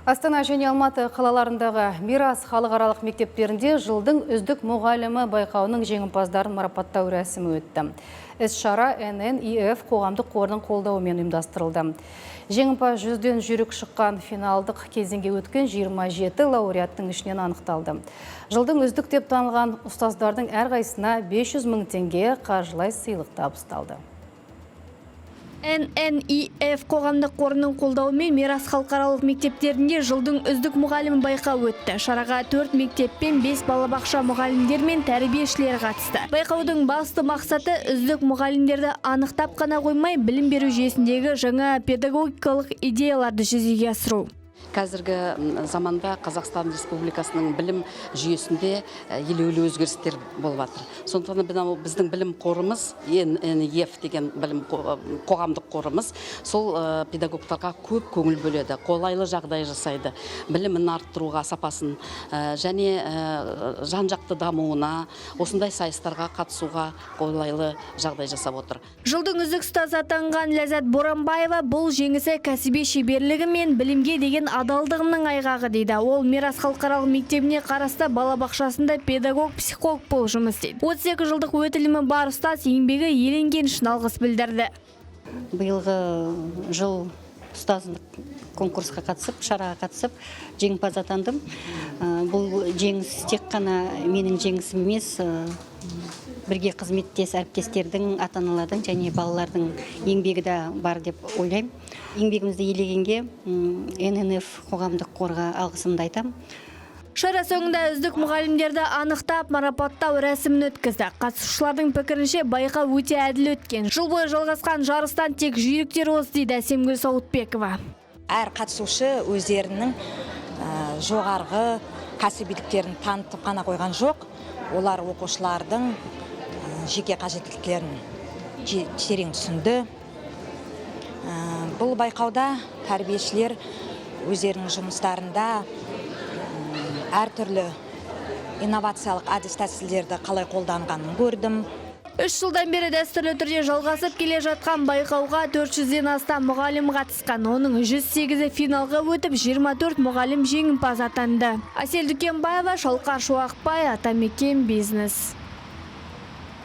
Астана және Алматы қалаларындағы Мирас халықаралық мектептерінде жылдың үздік мұғалімі байқауының жеңімпаздарын марапаттау рәсімі өтті. Іс-шара ННИФ қоғамдық қорының қолдауымен ұйымдастырылды. Жеңімпаз 100-ден жүйрік шыққан финалдық кезеңге өткен 27 лауреаттың ішінен анықталды. Жылдың үздік деп танылған ұстаздардың әрқайсысына 500 мың теңге қаржылай сыйлық табысталды. ННИФ қоғамдық қорының қолдауымен Мирас халықаралық мектептерінде жылдың үздік мұғалім байқауы өтті. Шараға 4 мектеп пен 5 балабақша мұғалімдер мен тәрбиешілер қатысты. Байқаудың басты мақсаты үздік мұғалімдерді анықтап қана қоймай, білім беру жүйесіндегі жаңа педагогикалық идеяларды жүзеге асыру. Қазіргі заманда Қазақстан Республикасының білім жүйесінде елеулі өзгерістер болып жатыр. Сондықтан біздің білім қорымыз, ННИФ деген білім қоғамдық қорымыз, сол педагогтарға көп көңіл бөледі, қолайлы жағдай жасайды, білімін арттыруға, сапасын және жан-жақты дамуына, осындай сайыстарға қатысуға қолайлы жағдай жасап отыр. Жылдың үздік ұстазы атанған Ләззат Боранбаева бұл жеңісі кәсіби шеберлігі мен білімге деген адалдығының айғағы дейді. Ол Мирас халықаралық мектебіне қарасты балабақшасында педагог-психолог болып жұмыс істейді. 32 жылдық өтілімі бар ұстаз еңбегі еленген үшін алғыс білдірді. Биылғы жыл ұстаздық конкурсқа қатысып, шараға қатысып, жеңімпаз атандым. Бұл жеңіс тек қана менің жеңісім емес, бірге қызметтес әріптестердің, ата-аналардың және балалардың еңбегі де бар деп ойлаймын. Еңбегімізді елегенге ННИФ қоғамдық қорға алғысымды айтам. Шара соңында үздік мұғалімдерді анықтап марапаттау рәсімін өткізді. Қатысушылардың пікірінше байқау өте әділ өткен. Жыл бойы жалғасқан жарыстан тек жүйріктер озды дейді Әсемгүл Сауытбекова. Әр қатысушы өздерінің жоғарғы кәсібиліктерін танытып қана қойған жоқ. Олар оқушылардың жеке қажеттіліктерін терең түсінді. Бұл байқауда тәрбиешілер өздерінің жұмыстарында әртүрлі инновациялық әдіс-тәсілдерді қалай қолданғанын көрдім. 3 жылдан бері дәстүрлі түрде жалғасып келе жатқан байқауға 400-ден астам мұғалім қатысқан. Оның 108-і финалға өтіп, 24 мұғалім жеңімпаз атанды. Әсел Дүкенбаева, Шалқар Шуақбай, Атамекен бизнес.